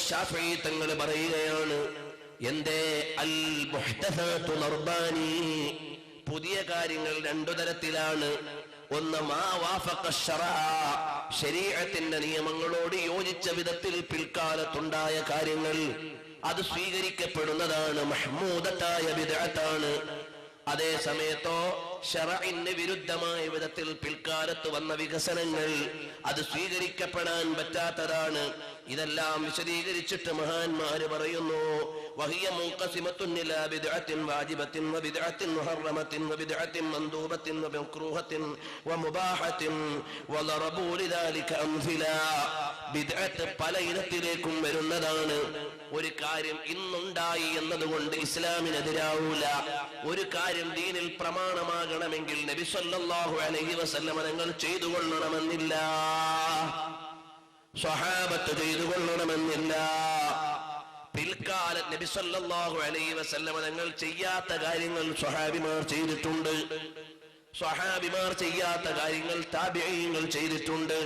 ശാഫിഈ തങ്ങൾ പറയുകയാണ്, എന്തേ അൽ മുഹ്ദസാത്തു നർബാനി, പുതിയ കാര്യങ്ങൾ രണ്ടു തരത്തിലാണ്. ഒന്ന് മാ വാഫഖ ശറഅ, ശരീഅത്തിന്റെ നിയമങ്ങളോട് യോജിച്ച വിധത്തിൽ പിൽക്കാലത്തുണ്ടായ കാര്യങ്ങൾ, അത് സ്വീകരിക്കപ്പെടുന്നതാണ്, മഹ്മൂദത്തായ ബിദ്അത്താണ്. അതേ സമയത്തോ ശറഇന് വിരുദ്ധമായ വിധത്തിൽ പിൽക്കാലത്ത് വന്ന വികസനങ്ങൾ, അത് സ്വീകരിക്കപ്പെടാൻ പറ്റാത്തതാണ്. ഇതെല്ലാം വിശദീകരിച്ചിട്ട് മഹാന്മാര് പറയുന്നു, വഹിയ മുൻഖസിമത്തുൻ ഇലാ ബിദ്അത്തിൻ വാജിബത്തിൻ വബിദ്അത്തിൻ മുഹറമത്തിൻ വബിദ്അത്തിൻ മൻദൂബത്തിൻ വമക്റൂഹത്തിൻ വമുബാഹത്തിൻ വളറബൂ ലിദാലിക അംസില. ബിദ്അത്ത് പല ഇനത്തിലേക്കും വരുന്നതാണ്. ഒരു കാര്യം ഇന്നുണ്ടായി എന്നതുകൊണ്ട് ഇസ്ലാമിനെതിരാവൂല. ഒരു കാര്യം ദീനിൽ പ്രമാണമാകണമെങ്കിൽ നബി സല്ലല്ലാഹു അലൈഹി വസല്ലം തങ്ങൾ ചെയ്തു കൊള്ളണമെന്നില്ല, സ്വഹാബത്ത് ചെയ്തു കൊള്ളണമെന്നില്ല. പിൽക്കാലത്ത് നബി സല്ലല്ലാഹു അലൈഹി വസല്ലം തങ്ങൾ ചെയ്യാത്ത കാര്യങ്ങൾ സ്വഹാബിമാർ ചെയ്തിട്ടുണ്ട്, സ്വഹാബിമാർ ചെയ്യാത്ത കാര്യങ്ങൾ താബിഈങ്ങൾ ചെയ്തിട്ടുണ്ട്.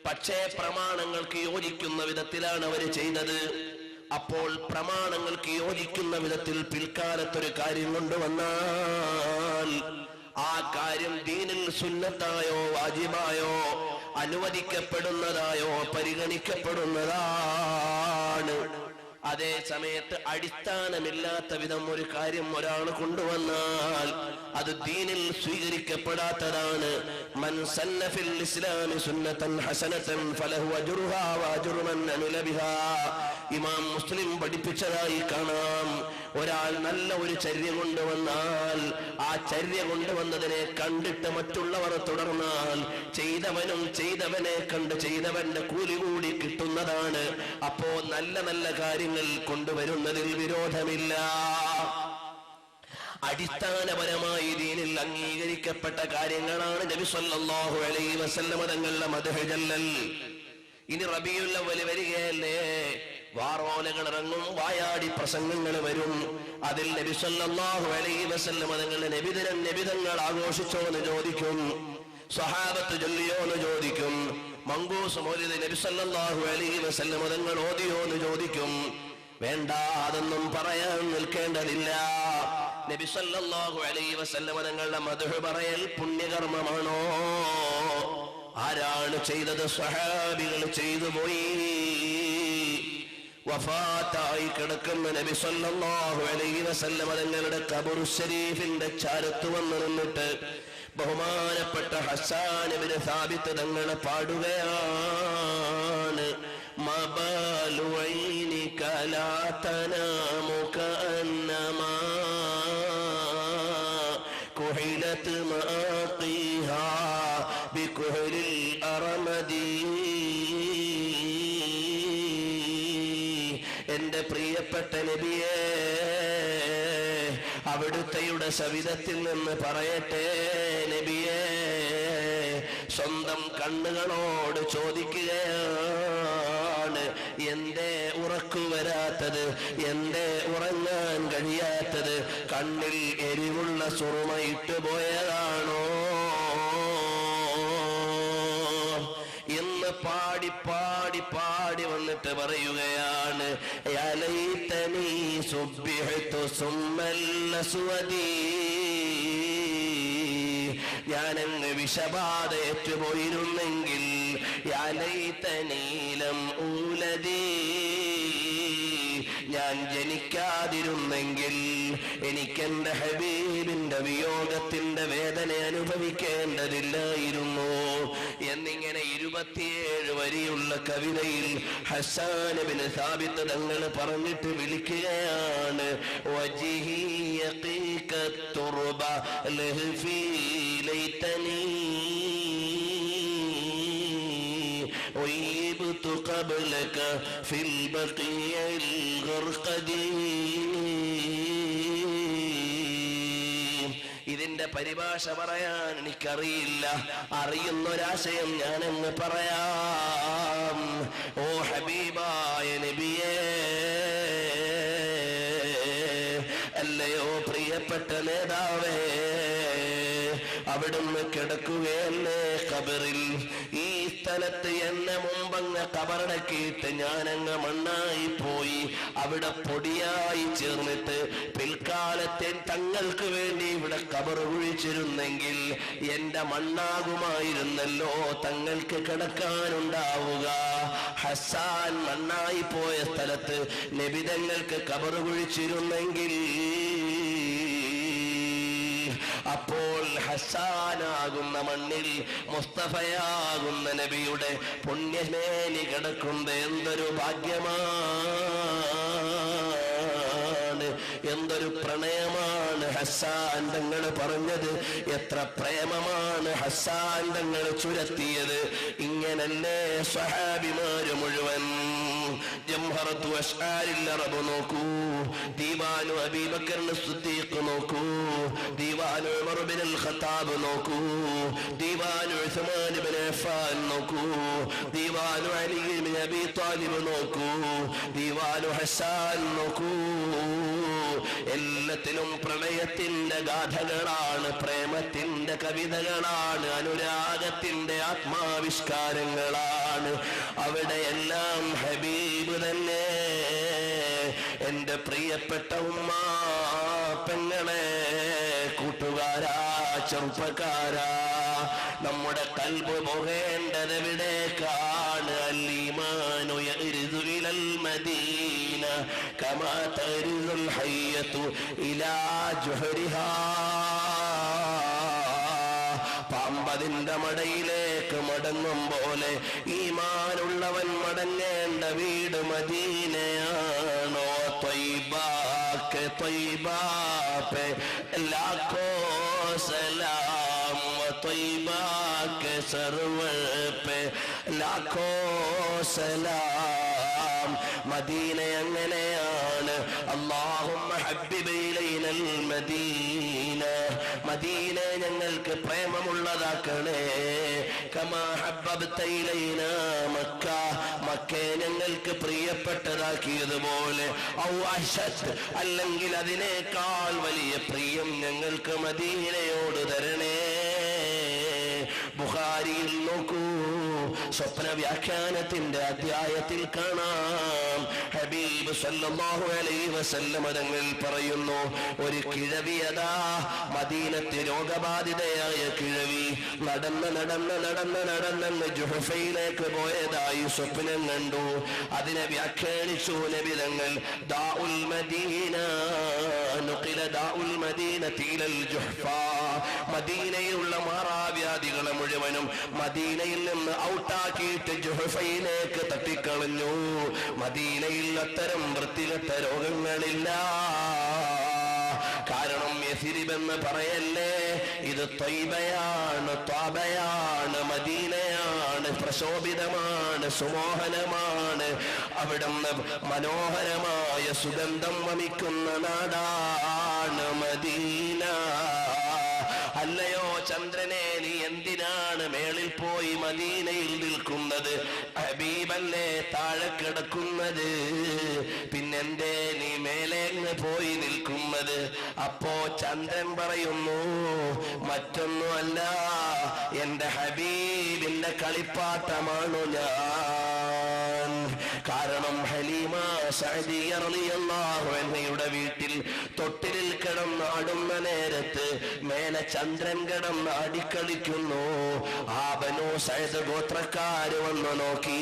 പക്ഷേ പ്രമാണങ്ങൾക്ക് യോജിക്കുന്ന വിധത്തിലാണ് അവർ ചെയ്തത്. അപ്പോൾ പ്രമാണങ്ങൾക്ക് യോജിക്കുന്ന വിധത്തിൽ പിൽക്കാലത്തൊരു കാര്യം കൊണ്ടുവന്നാൽ ആ കാര്യം ദീനിൽ സുന്നത്തായോ വാജിബായോ അനുവദിക്കപ്പെടുന്നതായോ പരിഗണിക്കപ്പെടുന്നതാണ്. അതേ സമയത്ത് അടിസ്ഥാനമില്ലാത്ത വിധം ഒരു കാര്യം ഒരാൾ കൊണ്ടുവന്നാൽ അത് ദീനിൽ സ്വീകരിക്കപ്പെടാത്തതാണ്. മൻ സന്ന ഫിൽ ഇസ്ലാമി സുന്നതൻ ഹസനതൻ ഫലഹു അജ്റുഹാ വഅജ്റു മൻ അമില ബിഹാ. ഇമാം മുസ്ലിം പഠിപ്പിച്ചതായി കാണാം, ഒരാൾ നല്ല ഒരു ചര്യ കൊണ്ടുവന്നാൽ ആ ചര്യ കൊണ്ടുവന്നതിനെ കണ്ടിട്ട് മറ്റുള്ളവർ തുടർന്നാൽ ചെയ്തവനും ചെയ്തവനെ കണ്ട് ചെയ്തവന്റെ കൂലി കൂടി കിട്ടുന്നതാണ്. അപ്പോ നല്ല നല്ല കാര്യങ്ങൾ കൊണ്ടുവരുന്നതിൽ വിരോധമില്ല. അടിസ്ഥാനപരമായി ദീനിൽ അംഗീകരിക്കപ്പെട്ട കാര്യങ്ങളാണ് നബി സല്ലല്ലാഹു അലൈഹി വസല്ലം തങ്ങളുടെ മദ്ഹ് ജല്ലൽ. ഇനി റബീഉൽ അവ്വൽ വരികയല്ലേ, വാറോലകൾ ഇറങ്ങും, വായാടി പ്രസംഗങ്ങൾ വരും. അതിൽ നബി സല്ലല്ലാഹു അലൈഹി വസല്ലം തങ്ങളുടെ നബിദിനങ്ങൾ ആഘോഷിച്ചോ എന്ന് ചോദിക്കും, സ്വഹാബത്ത് ചൊല്ലിയോ എന്ന് ചോദിക്കും, മങ്കൂസ് മൗലിദ് നബി സല്ലല്ലാഹു അലൈഹി വസല്ലം തങ്ങൾ ഓതിയോ എന്ന് ചോദിക്കും. വേണ്ട, അതൊന്നും പറയാൻ നിൽക്കേണ്ടതില്ല. നബി സല്ലല്ലാഹു അലൈഹി വസല്ലം തങ്ങളുടെ മദ്ഹ് പറയൽ പുണ്യകർമ്മമാണോ? ആരാണ് ചെയ്തത്? സ്വഹാബികൾ ചെയ്തു പോയി. വഫാത്തായി കിടക്കുന്ന നബി സല്ലല്ലാഹു അലൈഹി വസല്ലം തങ്ങളുടെ ഖബർ ശരീഫിന്റെ ചാരത്ത് വന്ന് നിന്നിട്ട് ബഹുമാനപ്പെട്ട ഹസ്സാൻ ഇബ്നു സാബിത്ത് തങ്ങൾ പാടുകയാണ്, മബാലു ഐനിക ലാ തനാമു കഅന്നമാ കുഹിലത് മാഖീഹാ ബികുഹ്ലിൽ അറമദി. എന്റെ പ്രിയപ്പെട്ട നബിയേ, അവിടുത്തെയുടെ സവിധത്തിൽ നിന്ന് പറയട്ടെ നബിയേ, സ്വന്തം കണ്ണുകളോട് ചോദിക്കുകയാണ്, എന്തേ ഉറക്കു വരാത്തത്, എന്തേ ഉറങ്ങാൻ കഴിയാത്തത്? കണ്ണിൽ എരിവുള്ള സുറുമ ഇട്ടുപോയതാണോ എന്ന് പാടി പാടി പാടി വന്നിട്ട് പറയുകയാണ്, യാ ലൈതനീ സുബ്ബിഹ്തു സുമ്മൽ അസ്വദി. ഞാനങ്ങ് വിഷബാധ ഏറ്റുപോയിരുന്നെങ്കിൽ, യാ ലൈതനീ ലം ഊലദി, ഞാൻ ജനിക്കാതിരുന്നെങ്കിൽ എനിക്കെന്റെ ഹബീബിന്റെ വിയോഗത്തിന്റെ വേദന അനുഭവിക്കേണ്ടതില്ലായിരുന്നു എന്നിങ്ങനെ 27 വരിയുള്ള കവിതയിൽ ഹസ്സാൻ ഇബ്നു സാബിത്ത് തങ്ങൾ പറഞ്ഞിട്ട് വിളിക്കുകയാണ്, വജിഹി യഖീക തുർബ ലഹ്ഫി ലൈതനി ويبت قبلك في البقيع الغرقدي. ഇതിന്റെ പരിഭാഷ പറയാൻ എനിക്കറിയില്ല, അറിയുന്നൊരാശയം ഞാനെന്ന് പറയാം. ഓ ഹബീബായ നബിയേ, അല്ലയോ പ്രിയപ്പെട്ട നേതാവേ, അവിടുന്ന് കിടക്കുകയല്ലേ ഖബറിൽ. ഈ സ്ഥലത്ത് എന്നെ മുമ്പങ്ങ് കബറടക്കിയിട്ട് ഞാനങ്ങ് മണ്ണായി അവിടെ പൊടിയായി ചേർന്നിട്ട് പിൽക്കാലത്തെ തങ്ങൾക്ക് വേണ്ടി ഇവിടെ ഖബർ കുഴിച്ചിരുന്നെങ്കിൽ എന്റെ മണ്ണാകുമായിരുന്നല്ലോ തങ്ങൾക്ക് കിടക്കാനുണ്ടാവുക. ഹസ്സാൻ മണ്ണായി പോയ സ്ഥലത്ത് നബി തങ്ങൾക്ക് ഖബർ കുഴിച്ചിരുന്നെങ്കിൽ അപ്പോൾ ഹസ്സാനാകുന്ന മണ്ണിൽ മുസ്തഫയാകുന്ന നബിയുടെ പുണ്യമേനി കിടക്കുന്നത് എന്തൊരു ഭാഗ്യമാണ്, എന്തൊരു പ്രണയമാണ് ഹസ്സാൻ തങ്ങൾ പറഞ്ഞത്, എത്ര പ്രേമമാണ് ഹസ്സാൻ തങ്ങൾ ചുരത്തിയത്. ഇങ്ങനല്ലേ സ്വഹാബിമാര് മുഴുവൻ. ജംഹറത്തു അശ്ആരിൽ അറബ് നോക്കൂ, ദീവാനു അബീബക്കർ സിദ്ദീഖ് നോക്കൂ, ദീവാനു ഉമർ ബിൻ ഖത്താബ് നോക്കൂ, ദീവാനു ഉസ്മാൻ ബിൻ അഫ്ഫാൻ നോക്കൂ, ദീവാനു അലി ബിൻ അബി ത്വാലിബ് നോക്കൂ, ദീവാനു ഹസ്സാൻ നോക്കൂ. എല്ലാത്തിലും പ്രണയത്തിന്റെ ഗാഥകളാണ്, പ്രേമത്തിന്റെ കവിതകളാണ്, അനുരാഗത്തിന്റെ ആത്മാവിഷ്കാരങ്ങളാണ്. അവിടെയെല്ലാം ഹബീബ് തന്നെ. എന്റെ പ്രിയപ്പെട്ട ഉമ്മ പെങ്ങളെ, കൂട്ടുകാരാ, ചെറുപ്പക്കാരാ, നമ്മുടെ കൽബ് പോകേണ്ടതെവിടേക്കാണ്? അൽ-ഈമാനു യഗ്രിദു ഇലൽ മദീന കമാ തഗ്രിദുൽ ഹയ്യതു ഇലാ ജുഹരിഹാ. പാമ്പതിന്റെ മടയിലേക്ക് മടങ്ങും പോലെ ഈമാനുള്ളവൻ മടങ്ങേണ്ട വീട് മദീനയാണോ? ത്വയ്ബാക്ക് ത്വയ്ബാ പേ ലാഖോ സലാം, ത്വയ്ബാക്ക് സർവർ പേ ലാഖോ സലാം. മദീന അങ്ങനെയാണ്. അല്ലാഹുമ്മ ഹബ്ബിബ് ഇലൈനൽ മദീന, മദീന ഞങ്ങൾക്ക് പ്രേമമുള്ളതാക്കണേ. കമാ ഹബ്ബബ്ത ഇലൈനാ മക്ക, മക്കയെ ഞങ്ങൾക്ക് പ്രിയപ്പെട്ടതാക്കിയതുപോലെ. ഔ അശദ്, അല്ലെങ്കിൽ അതിനേക്കാൾ വലിയ പ്രിയം ഞങ്ങൾക്ക് മദീനയോട് തരണേ. ബുഖാരിയിൽ നോക്കൂ, സ്വപ്ന വ്യാഖ്യാനത്തിന്റെ അധ്യായത്തിൽ കാണാം, ഹബീബ് സല്ലല്ലാഹു അലൈഹി വസല്ലം തങ്ങൾ പറയുന്നു, ഒരു കിഴവിയതാ മദീനത്തെ രോഗബാധിതയായ കിഴവി നടന്ന് ജുഹഫയിലേക്ക് പോയതായി സ്വപ്നം കണ്ടു. അതിനെ വ്യാഖ്യാനിച്ചു നബി തങ്ങൾ, ദാഉൽ മദീന നുഖില ദാഉൽ മദീനതി ഇലൽ ജുഹഫ. മദീനയിലുള്ള മാറാവ്യാധികളെ മുഴുവനും മദീനയിൽ നിന്ന് ഔട്ടാക്കിയിട്ട് ജുഹഫയിലേക്ക് തട്ടിക്കളഞ്ഞു. മദീനയിൽ അത്തരം വൃത്തികെട്ട രോഗങ്ങളില്ല. കാരണം യസിരിബ് എന്ന് പറയല്ലേ, ഇത് ത്വയ്ബയാണ്, ത്വാബയാണ്, മദീനയാണ്, പ്രശോഭിതമാണ്, സുമോഹനമാണ്. അവിടുന്ന് മനോഹരമായ സുഗന്ധം വമിക്കുന്ന നാടാണ് മദീന. അല്ലയോ ചന്ദ്രനെ, നീ എന്തിനാണ് മേളിൽ പോയി മദീനയിൽ നിൽക്കുന്നത്? ഹബീബല്ലേ താഴെ കിടക്കുന്നത്, പിന്നെന്തേ നീ മേലേന്ന് പോയി നിൽക്കുന്നത്? അപ്പോ ചന്ദ്രൻ പറയുന്നു, മറ്റൊന്നുമല്ല, എന്റെ ഹബീബിന്റെ കളിപ്പാട്ടമാണു ഞാൻ. കാരണം ഹലീമ സഅദിയ റളിയല്ലാഹു അൻഹയുടെ വീട്ടിൽ തൊട്ടിലിൽ കിടന്ന് ആടുന്ന നേരത്ത് മേലെ ചന്ദ്രൻ കിടന്ന് അടിക്കളിക്കുന്നു. ആ ബനൂ സഅദ് ഗോത്രക്കാര് വന്നു നോക്കി,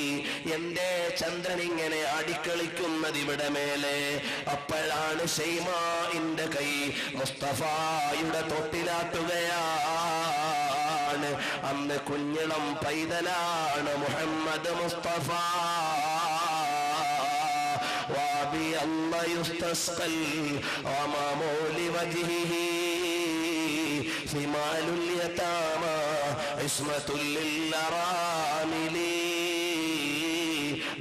എന്റെ ചന്ദ്രൻ ഇങ്ങനെ അടിക്കളിക്കുന്നത് ഇവിടെ മേലെ. അപ്പോഴാണ് ഷൈമാഇന്റെ കൈ മുസ്തഫായുടെ തൊട്ടിലാട്ടുകയാണ്. അന്ന് കുഞ്ഞിളം പൈതലാണ് മുഹമ്മദ് മുസ്തഫ. الله يستسقى الغمام لوجهه ثمال اليتامى عصمة للأرامل.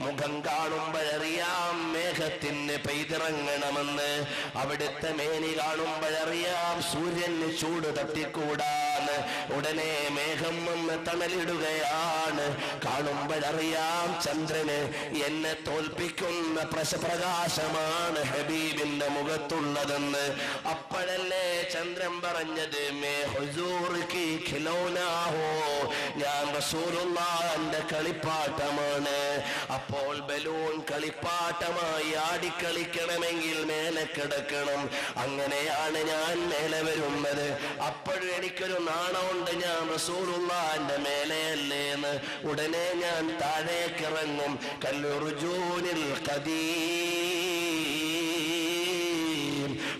മുഖം കാണുമ്പോഴറിയാം മേഘത്തിന് പെയ്തിറങ്ങണമെന്ന്, അവിടുത്തെ മേനി കാണുമ്പോഴറിയാം സൂര്യന് ചൂട് തട്ടിക്കൂടാന്ന്. ഉടനെ മേഘം വന്ന് തണലിടുകയാണ്. കാണുമ്പോഴറിയാം ചന്ദ്രന് എന്നെ തോൽപ്പിക്കുന്ന പ്രകാശമാണ് ഹബീബിന്റെ മുഖത്തുള്ളതെന്ന്. അപ്പോഴല്ലേ ചന്ദ്രൻ പറഞ്ഞത്, മേ ഹുസൂർ കി ഖിലൗനാ ഹോ, ഞാൻ ഞാൻ റസൂലുള്ളാഹിന്റെ കളിപ്പാട്ടമാണ്. അപ്പോൾ ബലൂൺ കളിപ്പാട്ടമായി ആടിക്കളിക്കണമെങ്കിൽ മേലെ കിടക്കണം. അങ്ങനെയാണ് ഞാൻ മേലെ വരുന്നത്. അപ്പോഴും എനിക്കൊരു നാണമുണ്ട്, ഞാൻ റസൂലുള്ളാഹിന്റെ മേലെയല്ലേന്ന്. ഉടനെ ഞാൻ താഴേക്കിറങ്ങും. കല്ലുർജൂനിൽ ഖദീം,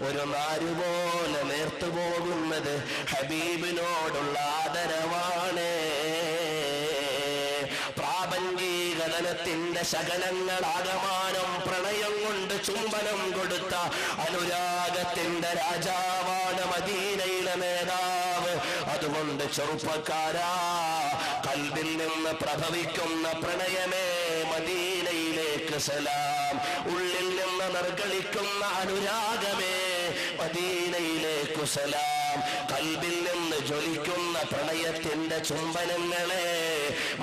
ഒരു നാരുപോലെ നേർത്തു പോകുന്നത് ഹബീബിനോടുള്ള ആദരവാണ്. പ്രാപഞ്ചീകരണത്തിന്റെ ശകലങ്ങളാകമാനം പ്രണയം കൊണ്ട് ചുംബനം കൊടുത്ത അനുരാഗത്തിന്റെ രാജാവാണ് മദീനയിലെ നേതാവ്. അതുകൊണ്ട് ചെറുപ്പക്കാരാ, കൽബിൽ നിന്ന് പ്രഭവിക്കുന്ന പ്രണയമേ മദീനയിലേക്ക് സലാം. ഉള്ളിൽ നിന്ന് നിർഗളിക്കുന്ന അനുരാഗമേ മദീനയിലേക്ക് സലാം. കൽബിൽ നിന്ന് ജ്വലിക്കുന്ന പ്രണയത്തിന്റെ ചുംബനങ്ങളെ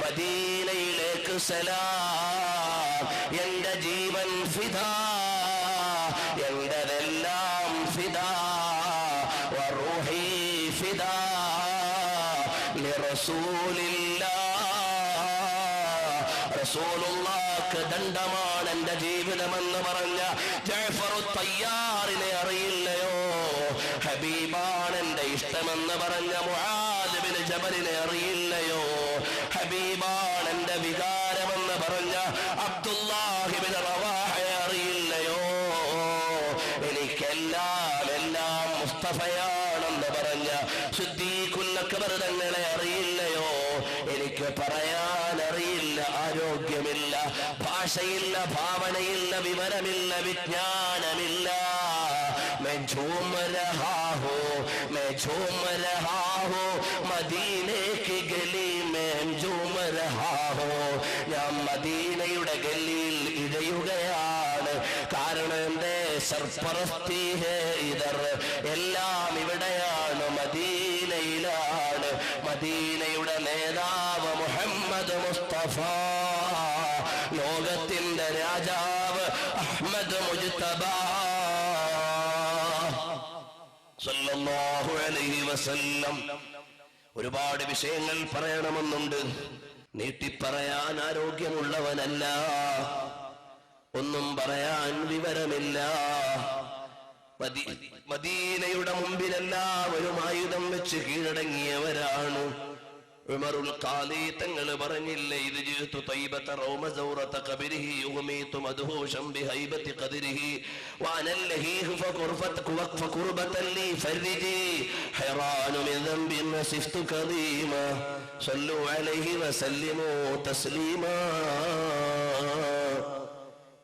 മദീനയിലേക്ക് സലാം. എന്റെ ജീവൻ ഫിദാ, എന്റെതെല്ലാം ഫിദാ, വറൂഹി ഫിദാ ലിറസൂലില്ലാഹ്. റസൂലുള്ളാഹിക്ക് ദണ്ഡമാണ് എന്റെ ജീവിതമെന്ന് പറഞ്ഞ ജഅഫറു തയ്യാറിനെ അറിയില്ലയോ? ഹബീബാണ് എന്റെ ഇഷ്ടമെന്ന് പറഞ്ഞ മുആദ് ഇബ്നു ജബലിനെ അറിയില്ലയോ? ഹബീബാണ് എന്റെ വികാരമെന്ന് പറഞ്ഞ അബ്ദുല്ലാഹി ഇബ്നു റവാഹയെ അറിയില്ലയോ? എനിക്കെല്ലാം എല്ലാം മുസ്തഫയാണെന്ന് പറഞ്ഞ സിദ്ദീഖുൽ അക്ബർ തങ്ങളെ അറിയില്ലയോ? എനിക്ക് പറയാൻ അറിയില്ല, ആരോഗ്യമില്ല, ഭാഷയില്ല, ഭാവനയില്ല, വിവരമില്ല, വിജ്ഞാനമില്ല. मैं झूम रहा हूँ मदीने की गली में झूम रहा हूँ. ഞാൻ മദീനയുടെ ഗല്ലിയിൽ ഇഴയുകയാണ്. കാരണം എന്റെ സർപ്പറസ്തി ഹേ ഇദർ, എല്ലാം ഇവിടെയാണ്, മദീനയിലാണ്. മദീനയുടെ നേതാവ് മുഹമ്മദ് മുസ്തഫ, ലോകത്തിന്റെ രാജാവ് അഹ്മദ് മുജ്തബ സല്ലല്ലാഹു അലൈഹി വസല്ലം. ഒരുപാട് വിഷയങ്ങൾ പറയണമെന്നുണ്ട്. നീട്ടിപ്പറയാൻ ആരോഗ്യമുള്ളവനല്ല, ഒന്നും പറയാൻ വിവരമില്ല. മദീനയുടെ മുമ്പിൽ എല്ലാവരും ആയുധം വെച്ച് കീഴടങ്ങിയവരാണ്. ഉമറുൽ ഖാലി തങ്ങൾ പറഞ്ഞില്ലേ, ഇത് ജിഅ്തു തൈബത റൗമ സൗറത ഖബരിഹി യുമീതു മദ്ഹൂശൻ ബിഹൈബതി ഖദരിഹി വഅനൽ ലഹീഹു ഫഖുർബതൻ ലി ഫർജി ഹൈറാനു മിൻ ദംബിൻ നസിഫ്തു ഖദീമാ സല്ലു അലൈഹി വസല്ലിമു തസ്ലീമാ.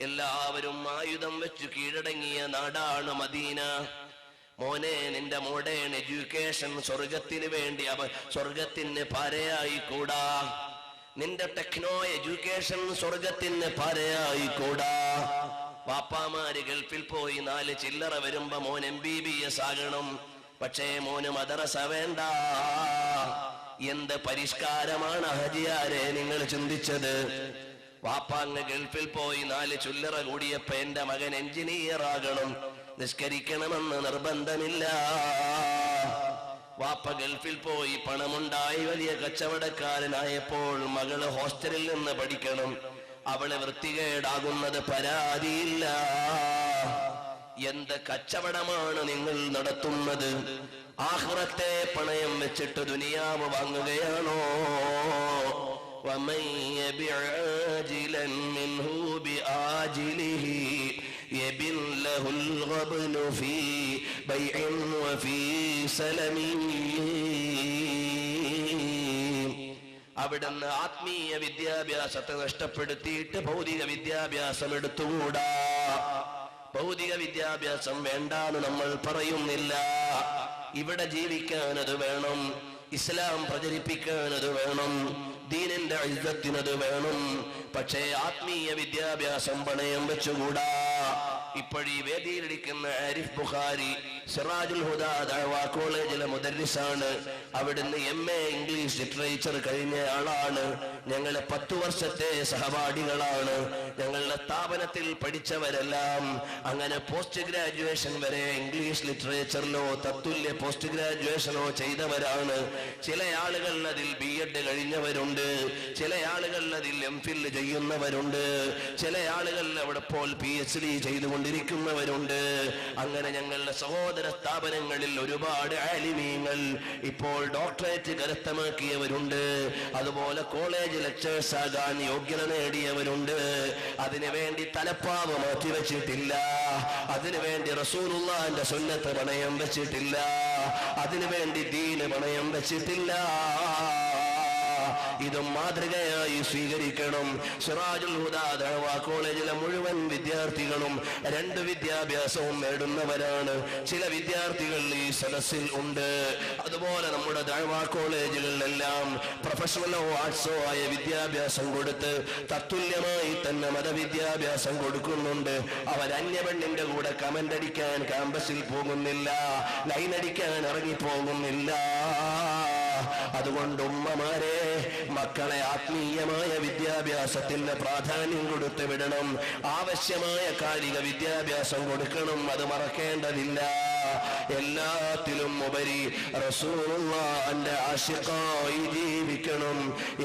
എല്ലാവരും ആയുധം വെച്ച് കീഴടങ്ങിയ നാടാണ് മദീന. മോനെ, നിന്റെ മോഡേൺ എഡ്യൂക്കേഷൻ സ്വർഗത്തിന് വേണ്ടി സ്വർഗത്തിന് പാരയായിക്കൂടാ. നിന്റെ ടെക്നോ എഡ്യൂക്കേഷൻ സ്വർഗത്തിന് പാരയായിക്കൂടാ. വാപ്പാമാര് ഗൾഫിൽ പോയി 4 ചില്ലറ വരുമ്പോ മോൻ MBBS ആകണം. പക്ഷേ മോന് മദ്രസ വേണ്ട. എന്ത് പരിഷ്കാരമാണ് ഹജിയാരെ നിങ്ങൾ ചിന്തിച്ചത്? വാപ്പാങ്ങ് ഗൾഫിൽ പോയി 4 ചില്ലറ കൂടിയപ്പോ എന്റെ മകൻ എഞ്ചിനീയർ ആകണം, നിസ്കരിക്കണമെന്ന് നിർബന്ധമില്ല. വാപ്പ ഗൾഫിൽ പോയി പണമുണ്ടായി വലിയ കച്ചവടക്കാരനായപ്പോൾ മകള് ഹോസ്റ്റലിൽ നിന്ന് പഠിക്കണം. അവള് വൃത്തികേടാകുന്നത് പരാതിയില്ല. എന്ത് കച്ചവടമാണ് നിങ്ങൾ നടത്തുന്നത്? ആഖിറത്തെ പണയം വെച്ചിട്ട് ദുനിയാവ് വാങ്ങുകയാണോ? ومن يبع عاجلا منه بآجله يبن له الغبن في بيع وفي سلم. അവിടുന്ന് ആത്മീയ വിദ്യാഭ്യാസത്തെ നഷ്ടപ്പെടുത്തിയിട്ട് ഭൗതിക വിദ്യാഭ്യാസം എടുത്തുകൂടാ. ഭൗതിക വിദ്യാഭ്യാസം വേണ്ടാന്ന് നമ്മൾ പറയുന്നില്ല. ഇവിടെ ജീവിക്കാൻ അത് വേണം, ഇസ്ലാം പ്രചരിപ്പിക്കാൻ അത് വേണം, ദീനിന്റെ ഇസ്സത്തിനത് വേണം. പക്ഷേ ആത്മീയ വിദ്യാഭ്യാസം പണയം വെച്ചുകൂടാ. ഇപ്പോഴീ വേദിയിലിരിക്കുന്ന ആരിഫ് ബുഖാരി സിറാജുൽ ഹുദാ ദഅവാ കോളേജിലെ മുദർരിസാണ്. അവിടുന്ന് MA ഇംഗ്ലീഷ് ലിറ്ററേച്ചർ കഴിഞ്ഞ ആളാണ്. ഞങ്ങൾ 10 വർഷത്തെ സഹപാഠികളാണ്. ഞങ്ങളുടെ സ്ഥാപനത്തിൽ പഠിച്ചവരെല്ലാം അങ്ങനെ പോസ്റ്റ് ഗ്രാജുവേഷൻ വരെ ഇംഗ്ലീഷ് ലിറ്ററേച്ചറിലോ തത്തുല്യ പോസ്റ്റ് ഗ്രാജുവേഷനോ ചെയ്തവരാണ്. ചില ആളുകൾ അതിൽ BEd കഴിഞ്ഞവരുണ്ട്, ചില ആളുകൾ അതിൽ MPhil ചെയ്യുന്നവരുണ്ട്, ചില ആളുകൾ അവിടെ ഇപ്പോൾ PhD ചെയ്തുകൊണ്ടിരിക്കുന്നവരുണ്ട്. അങ്ങനെ ഞങ്ങളുടെ സഹോദര സ്ഥാപനങ്ങളിൽ ഒരുപാട് ആലിമീങ്ങൾ ഇപ്പോൾ ഡോക്ടറേറ്റ് കരസ്ഥമാക്കിയവരുണ്ട്. അതുപോലെ കോളേജ് ലെക്ചേഴ്സ് ആകാൻ യോഗ്യത നേടിയവരുണ്ട്. അതിനുവേണ്ടി തലപ്പാവ് മാറ്റിവെച്ചിട്ടില്ല, അതിനുവേണ്ടി റസൂലുള്ളാഹിന്റെ സുന്നത്ത് പണയം വെച്ചിട്ടില്ല, അതിനുവേണ്ടി ദീന് പണയം വെച്ചിട്ടില്ല. ഇതും മാതൃകയായി സ്വീകരിക്കണം. സിറാജുൽ ഹുദ ദഅവ കോളേജിലെ മുഴുവൻ വിദ്യാർത്ഥികളും 2 വിദ്യാഭ്യാസവും നേടുന്നവരാണ്. ചില വിദ്യാർത്ഥികൾ ഈ സദസ്സിൽ ഉണ്ട്. അതുപോലെ നമ്മുടെ ദഅവ കോളേജുകളിലെല്ലാം പ്രൊഫഷണലോ ആർട്സോ ആയ വിദ്യാഭ്യാസം കൊടുത്ത് തത്തുല്യമായി തന്നെ മതവിദ്യാഭ്യാസം കൊടുക്കുന്നുണ്ട്. അവർ അന്യപെണ്ണിന്റെ കൂടെ കമന്റ് അടിക്കാൻ ക്യാമ്പസിൽ പോകുന്നില്ല, ലൈൻ അടിക്കാൻ ഇറങ്ങിപ്പോകുന്നില്ല. അതുകൊണ്ട് ഉമ്മമാരെ, മക്കളെ ആത്മീയമായ വിദ്യാഭ്യാസത്തിന് പ്രാധാന്യം കൊടുത്തു വിടണം. ആവശ്യമായ കാലിക വിദ്യാഭ്യാസം കൊടുക്കണം, അത് മറക്കേണ്ടതില്ല. എല്ലാത്തിലും ഉപരി റസൂലുള്ളാഹിന്റെ ആശിഖായി ജീവിക്കണം.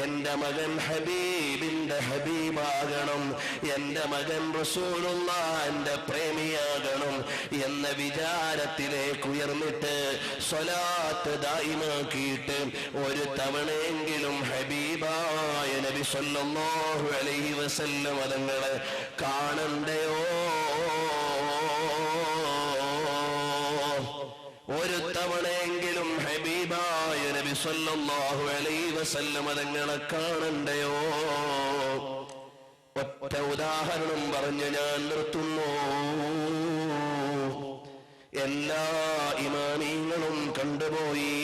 എന്റെ മകൻ ഹബീബിന്റെ ഹബീബാകണം, എന്റെ മകൻ റസൂലുള്ളാഹിന്റെ പ്രേമിയാകണം എന്ന വിചാരത്തിലേക്ക് ഉയർന്നിട്ട് സ്വലാത്ത് ദായിമാക്കിയിട്ട് ഒരു തവണയെങ്കിലും ഹബീബായ നബി സല്ലല്ലാഹു അലൈഹി വസല്ലം തങ്ങളെ കാണണ്ടയോ? ഒരു തവണയെങ്കിലും ഹബീബായ നബി സല്ലല്ലാഹു അലൈഹി വസല്ലം തങ്ങളെ കാണണ്ടയോ? ഒറ്റ ഉദാഹരണം പറഞ്ഞ് ഞാൻ നിർത്തുന്നു. എല്ലാ ഇമാമീങ്ങളും കണ്ടുപോയി,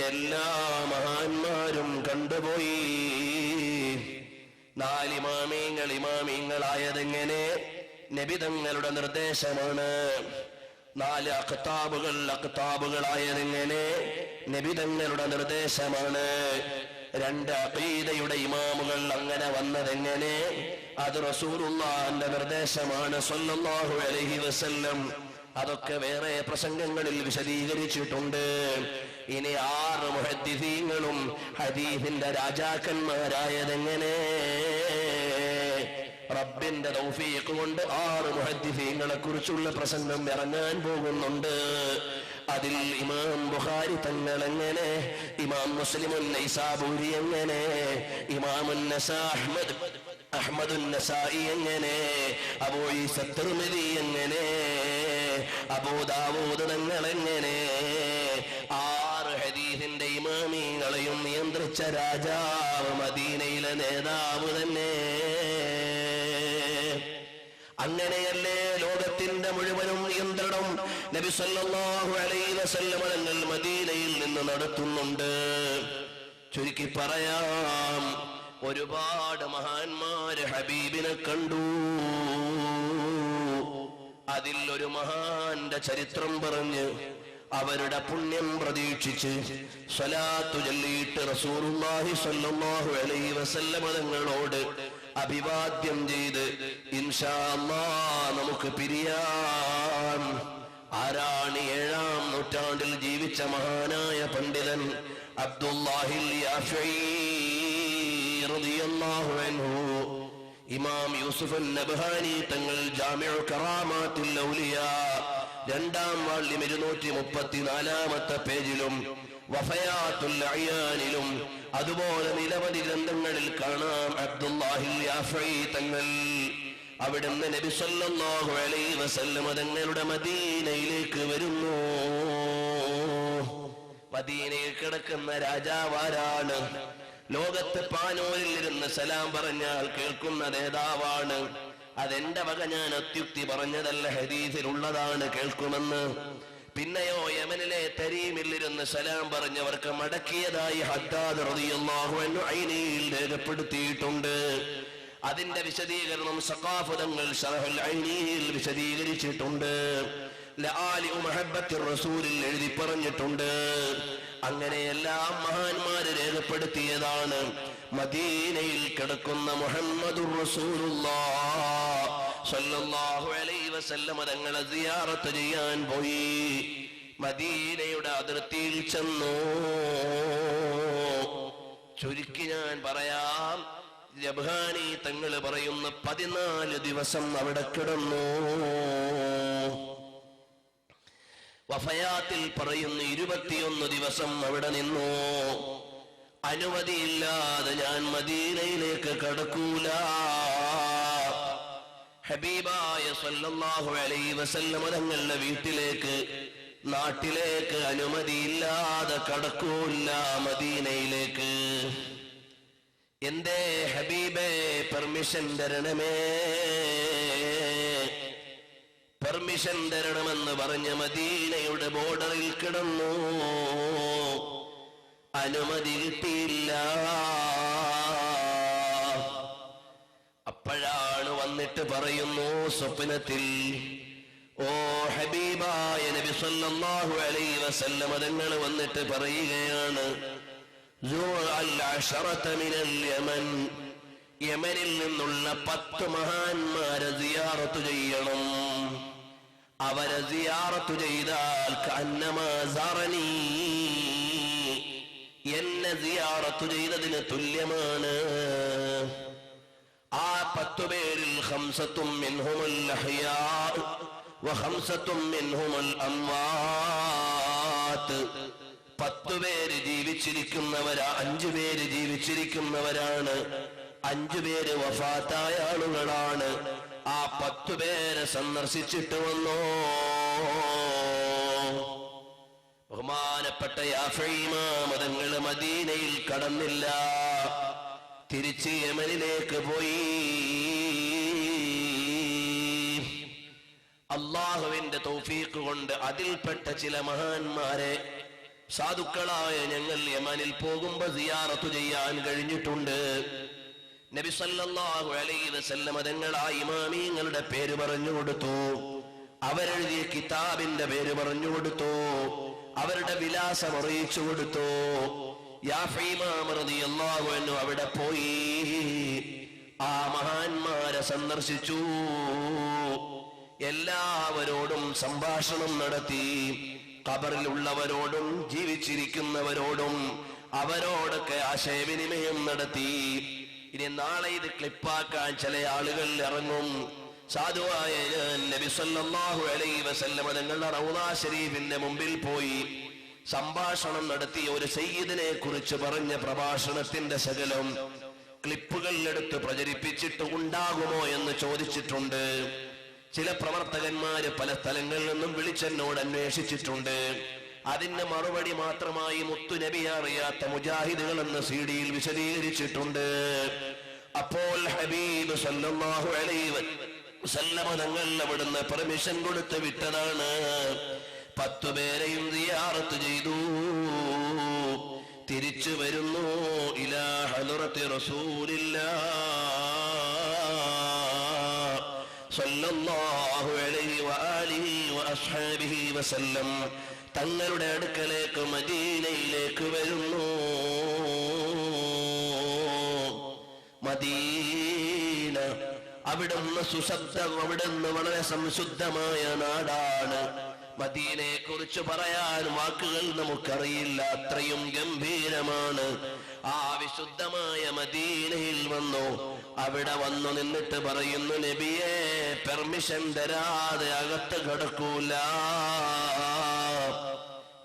എല്ലാ മഹാന്മാരും കണ്ടുപോയി. 4 ഇമാമീങ്ങളായതെങ്ങനെ? നബി തങ്ങളുടെ നിർദ്ദേശമാണ്. 4 അഖ്താബുകളായതെങ്ങനെ? നബി തങ്ങളുടെ നിർദ്ദേശമാണ്. 2 അഖീദയുടെ ഇമാമുകൾ അങ്ങനെ വന്നതെങ്ങനെ? അത് റസൂലുള്ളാഹിന്റെ നിർദ്ദേശമാണ് സല്ലല്ലാഹു അലൈഹി വസല്ലം. അതൊക്കെ വേറെ പ്രസംഗങ്ങളിൽ വിശദീകരിച്ചിട്ടുണ്ട്. ഇനി 6 മുഹദ്ദിസീങ്ങളും ഹദീസിന്റെ രാജാക്കന്മാരായതെങ്ങനെ? റബ്ബിന്റെ തൗഫീഖ് കൊണ്ട് 6 മുഹദ്ദിസീങ്ങളെ കുറിച്ചുള്ള പ്രസംഗം ഇറങ്ങാൻ പോകുന്നുണ്ട്. അതിൽ ഇമാം ബുഖാരി തങ്ങൾ എങ്ങനെ, ഇമാം മുസ്ലിമുൻ നൈസാബൂരി എങ്ങനെ, ഇമാമുൻ അഹ്മദുൻ നസായി എങ്ങനെ, അബൂ ഈസ തിർമിദി എങ്ങനെ, അബൂ ദാവൂദ് തങ്ങൾ എങ്ങനെ, 6 ഹദീസിന്റെ ഇമാമീങ്ങളെയും നിയന്ത്രിച്ച രാജാവ് മദീനയിലെ നേതാവ് തന്നെ. അങ്ങനെയല്ലേ ലോകത്തിന്റെ മുഴുവനും നിയന്ത്രണം നബി സല്ലല്ലാഹു അലൈഹി വസല്ലം തങ്ങൾ മദീനയിൽ നിന്ന് നടത്തുന്നുണ്ട്. ചുരുക്കി പറയാം, ഒരുപാട് മഹാന്മാര് ഹബീബിനെ കണ്ടു. അതിൽ ഒരു മഹാന്റെ ചരിത്രം പറഞ്ഞ് അവരുടെ പുണ്യം പ്രതീക്ഷിച്ച് സ്വലാത്തു ചൊല്ലിയിട്ട് റസൂലുള്ളാഹി സ്വല്ലല്ലാഹു അലൈഹി വസല്ലം തങ്ങളോട് അഭിവാദ്യം ചെയ്ത് ഇൻഷാ അല്ലാഹ് നമുക്ക് പിരിയാം. ആരാണ്? 7-ാം നൂറ്റാണ്ടിൽ ജീവിച്ച മഹാനായ പണ്ഡിതൻ അബ്ദുല്ലാഹിൽ യാഫഈ റളിയല്ലാഹു അൻഹു. ഇമാം യൂസുഫ് അൻ-നബ്ഹാനി തങ്ങൾ ജാമിഉ കറാമാത്തുൽ ഔലിയാ 2-ാം വാള്യം 234-ാമത്തെ പേജിലും വഫയാത്തുൽ അയാനിലും അതുപോലെ നിരവധി ഗ്രന്ഥങ്ങളിൽ കാണാം അബ്ദുല്ലാഹിൽ യാഫഈ തങ്ങൾ അവിടുന്ന് നബി സല്ലല്ലാഹു അലൈഹി വസല്ലം തങ്ങളുടെ മദീനയിലേക്ക് വരുന്നു. മദീനയിൽ കിടക്കുന്ന രാജാവാരാണ്? ലോകത്ത് പാനൂരിൽ ഇരുന്ന് സലാം പറഞ്ഞാൽ കേൾക്കുന്ന നേതാവാണ്. അതെന്റെ വക ഞാൻ അത്യുക്തി പറഞ്ഞതല്ല, ഹദീസിലുള്ളതാണ്, കേൾക്കുമെന്ന്. പിന്നെയോ യമനിലെ തരീമിലിരുന്ന് സലാം പറഞ്ഞവർക്ക് മടക്കിയതായി ഹദ്ദാദ് റളിയല്ലാഹു അൻഹു ഐനിയിൽ രേഖപ്പെടുത്തിയിട്ടുണ്ട്. അതിന്റെ വിശദീകരണം സഖാഫതങ്ങൾ ശറഹുൽ ഐനിയിൽ വിശദീകരിച്ചിട്ടുണ്ട്. ലആലി മഹബ്ബത്തിർ റസൂലിൽ എഴുതി പറഞ്ഞിട്ടുണ്ട്. അങ്ങനെയെല്ലാം മഹാന്മാര് രേഖപ്പെടുത്തിയതാണ്. മദീനയിൽ കിടക്കുന്ന മുഹമ്മദുർ റസൂലുള്ളാഹ് സ്വല്ലല്ലാഹു അലൈഹി വസല്ലം തങ്ങളെ സിയാറത്ത് ചെയ്യാൻ പോയി. മദീനയുടെ അതിർത്തിയിൽ ചെന്നു. ചുരുക്കി ഞാൻ പറയാം, ജബ്ഹാനി തങ്ങൾ പറയുന്ന 14 ദിവസം അവിടെ കിടന്നു. വഫയാത്തിൽ പറയുന്ന 21 ദിവസം അവിടെ നിന്നു. അനുമതിയില്ലാതെ ഞാൻ മദീനയിലേക്ക് കടക്കൂല. ഹബീബായ സ്വല്ലല്ലാഹു അലൈഹി വസല്ലം തങ്ങളുടെ വീട്ടിലേക്ക്, നാട്ടിലേക്ക് അനുമതിയില്ലാതെ കടക്കൂല മദീനയിലേക്ക്. എന്തേ ഹബീബേ, പെർമിഷൻ തരണമേ, പെർമിഷൻ തരണമെന്ന് പറഞ്ഞ് മദീനയുടെ ബോർഡറിൽ കിടന്നു. അനുമതി കിട്ടിയില്ല. അപ്പോഴാണ് വന്നിട്ട് പറയുന്നു സ്വപ്നത്തിൽ, ഓ ഹബീബായ നബി സല്ലല്ലാഹു അലൈഹി വസല്ലം തങ്ങൾ വന്നിട്ട് പറയുകയാണ്, യമനിൽ നിന്നുള്ള 10 മഹാന്മാരെ സിയാറത്ത് ചെയ്യണം. അവരെ സിയാറത്ത് ചെയ്താൽ കഅന്നമാ സറനീ, എന്നെ സിയാറത്ത് ചെയ്തതിന് തുല്യമാണ്. ആ 10 പേരിൽ 5 മിൻഹുൽ അഹ്യാ വ5 മിൻഹുൽ അംവാത്ത്. 10 പേര് ജീവിച്ചിരിക്കുന്നവരാ, 5 പേര് ജീവിച്ചിരിക്കുന്നവരാണ്, 5 പേര് വഫാത്തായ ആളുകളാണ്. ആ 10 പേരെ സന്ദർശിച്ചിട്ട് വന്നോ. ബഹുമാനപ്പെട്ട യാഫഈ ഇമാം തങ്ങൾ മദീനയിൽ കടന്നില്ല, തിരിച്ച് യമനിലേക്ക് പോയി. അള്ളാഹുവിന്റെ തൗഫീഖ് കൊണ്ട് അതിൽപ്പെട്ട ചില മഹാന്മാരെ സാധുക്കളായ ഞങ്ങൾ യമനിൽ പോകുമ്പോ സിയാറത്ത് ചെയ്യാൻ കഴിഞ്ഞിട്ടുണ്ട്. നബി സല്ലല്ലാഹു അലൈഹി വസല്ലം തങ്ങൾ ആ ഇമാമീങ്ങളുടെ പേര് പറഞ്ഞു കൊടുത്തു, അവരെഴുതിയ കിതാബിന്റെ പേര് പറഞ്ഞു കൊടുത്തു, അവരുടെ വിലാസം അറിയിച്ചു കൊടുത്തു. യാഫഈ ഇമാം റളിയല്ലാഹു അൻഹു അവിടെ പോയി ആ മഹാന്മാരെ സന്ദർശിച്ചു. എല്ലാവരോടും സംഭാഷണം നടത്തി. ഖബറിലുള്ളവരോടും ജീവിച്ചിരിക്കുന്നവരോടും അവരോടൊക്കെ ആശയവിനിമയം നടത്തി. ഇനി നാളെ ഇത് ക്ലിപ്പാക്കാൻ ചില ആളുകൾ ഇറങ്ങും. സാധുവായ നബി സല്ലല്ലാഹു അലൈഹി വസല്ലം തങ്ങളുടെ റൗളാ ശരീഫിന്റെ മുമ്പിൽ പോയി സംഭാഷണം നടത്തിയ ഒരു സയ്യിദിനെ കുറിച്ച് പറഞ്ഞ പ്രഭാഷണത്തിന്റെ ശകലം ക്ലിപ്പുകൾ എടുത്ത് പ്രചരിപ്പിച്ചിട്ട് ഉണ്ടാകുമോ എന്ന് ചോദിച്ചിട്ടുണ്ട്. ചില പ്രവർത്തകന്മാര് പല സ്ഥലങ്ങളിൽ നിന്നും വിളിച്ചെന്നോട് അന്വേഷിച്ചിട്ടുണ്ട്. അതിന്റെ മറുപടി മാത്രമായി മുത്തുനബിയെ അറിയാത്ത മുജാഹിദുകൾ എന്ന സിഡിയിൽ വിശദീകരിച്ചിട്ടുണ്ട്. അപ്പോൾ ഹബീബ് സല്ലല്ലാഹു അലൈഹി വസല്ലം തങ്ങൾ അവിടുന്ന് പെർമിഷൻ കൊടുത്ത് വിട്ടതാണ്. 10 പേരെയും സിയാറത്ത് ചെയ്തു. തിരിച്ചു വരുന്നു ഇലാ ഹദറത്തി റസൂലില്ലാഹ് സല്ലല്ലാഹു അലൈഹി വആലിഹി വഅസ്ഹാബിഹി വസല്ലം. തങ്ങളുടെ അടുക്കലേക്ക് മദീനയിലേക്ക് വരുന്നു. മദീന അവിടുന്ന് സുശബ്ദം, അവിടുന്ന് വളരെ സംശുദ്ധമായ നാടാണ്. മദീനയെ കുറിച്ച് പറയാൻ വാക്കുകൾ നമുക്കറിയില്ല, അത്രയും ഗംഭീരമാണ്. ആ വിശുദ്ധമായ മദീനയിൽ വന്നു. അവിടെ വന്നു നിന്നിട്ട് പറയുന്നു, നബിയെ, പെർമിഷൻ തരാതെ അകത്ത് കടക്കൂല.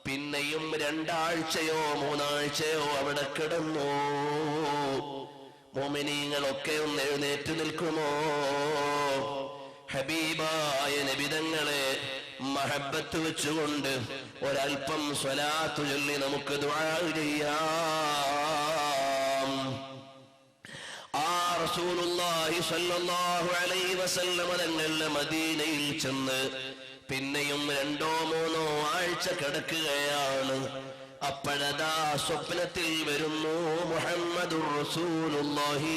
പിന്നെയും 2 ആഴ്ചയോ 3 ആഴ്ചയോ അവിടെ കിടന്നു. മോമിനീങ്ങളൊക്കെ ഒന്ന് എഴുന്നേറ്റ് നിൽക്കുമോ? ഹബീബായ നബിതങ്ങളെ മഹബത്ത് വെച്ചുകൊണ്ട് ഒരൽപ്പം സ്വലാത്ത് ചൊല്ലി നമുക്ക് ദുആ ചെയ്യാം. ആ റസൂലുള്ളാഹി സ്വല്ലല്ലാഹു അലൈഹി വസല്ലം തങ്ങളുടെ മദീനയിൽ ചെന്ന് പിന്നെയും 2 or 3 ആഴ്ച കിടക്കുകയാണ്. അപ്പോഴതാ സ്വപ്നത്തിൽ വരുന്നു മുഹമ്മദുർ റസൂലുള്ളാഹി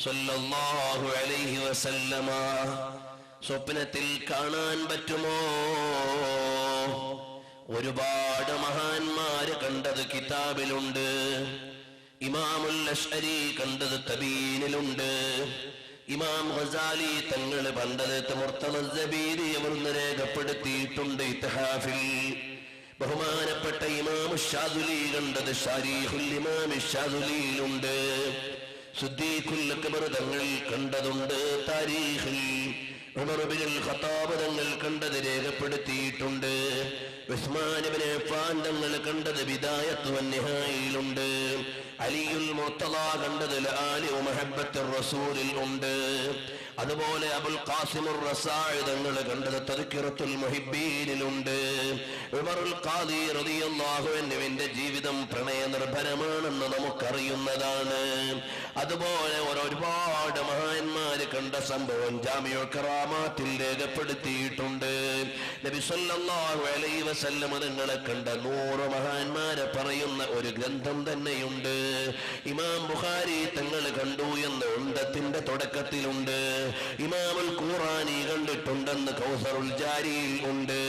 സ്വല്ലല്ലാഹു അലൈഹി വസല്ലമ. സ്വപ്നത്തിൽ കാണാൻ പറ്റുമോ? ഒരുപാട് മഹാന്മാര് കണ്ടത് കിതാബിലുണ്ട്. ഇമാമുൽ അശ്അരി കണ്ടത് തബീനിലുണ്ട്. ഇമാം ഗസാലി തങ്ങൾ പണ്ടത്തെ മുർത്തദ-അസ്-സബീരി അവിടുന്ന് രേഖപ്പെടുത്തിയിട്ടുണ്ട് ഇത്ഹാഫിൽ. ബഹുമാനപ്പെട്ട ഇമാം ശാദുലി കണ്ടത് ശരീഹുൽ ഇമാം ശാദുലിയിലുണ്ട്. സിദ്ദീഖുൽ അക്ബർ തങ്ങൾ കണ്ടതുണ്ട് താരീഖിൽ. ഉമർ ഇബ്നുൽ ഖത്താബ് തങ്ങൾ കണ്ടത് രേഖപ്പെടുത്തിയിട്ടുണ്ട്. ഉസ്മാൻ ഇബ്നു അഫ്ഫാൻ തങ്ങൾ കണ്ടത് ബിദായത്ത് വന്നിഹായിലുണ്ട്. അലിയുൽ മുർത്തദ കണ്ടത് ലആലി വമഹബ്ബത്തുർ റസൂലിൽ ഉണ്ട്. അതുപോലെ അബുൽ ഖാസിമുർ റസാഇ തങ്ങൾ കണ്ടത് തദ്കിറത്തുൽ മുഹിബ്ബീനിലുണ്ട്. ഉമറുൽ ഖാദി റളിയല്ലാഹു അൻഹുവിന്റെ ജീവിതം പ്രണയ നിർഭരമാണെന്ന് നമുക്കറിയുന്നതാണ്. അതുപോലെ ഒരുപാട് മഹാന്മാര് കണ്ട സംഭവം ജാമിഉൽ കറാമാത്തിൽ രേഖപ്പെടുത്തിയിട്ടുണ്ട്. നബി സല്ലല്ലാഹു അലൈഹി വസല്ലം തങ്ങളെ കണ്ട 100 മഹാന്മാരെ പറയുന്ന ഒരു ഗ്രന്ഥം തന്നെയുണ്ട്. ഇമാം ബുഖാരി തങ്ങൾ കണ്ടു എന്ന് ഉണ്ടത്തിന്റെ തുടക്കത്തിലുണ്ട്. ഇമാമുൽ ഖുറാനി കണ്ടിട്ടുണ്ടെന്ന് കൗസറുൽ ജാരിയിൽ ഉണ്ട്.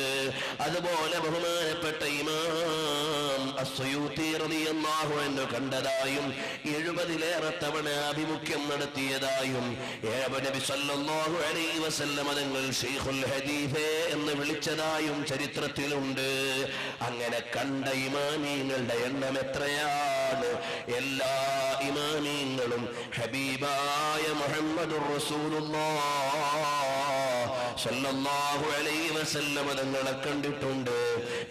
അതുപോലെ ബഹുമാനപ്പെട്ട ഇമാം അസ്സയൂത്തി റളിയല്ലാഹു അൻഹു കണ്ടതായും 70-ലേറെ തവണ അഭിമുഖ്യം നടത്തിയതായും നബി സല്ലല്ലാഹു അലൈഹി വസല്ലം തങ്ങൾ ശൈഖുൽ ഹദീസ് എന്ന് വിളിച്ചതായും ചരിത്രത്തിലുണ്ട്. അങ്ങനെ കണ്ട ഇമാമീങ്ങളുടെ എണ്ണം എത്രയാണ്! എല്ലാ ഇമാമീങ്ങളും ഹബീബായ മുഹമ്മദുർ റസൂലുള്ളാഹ് സല്ലല്ലാഹു അലൈഹി വസല്ലം തങ്ങളെ കണ്ടിട്ടുണ്ട്.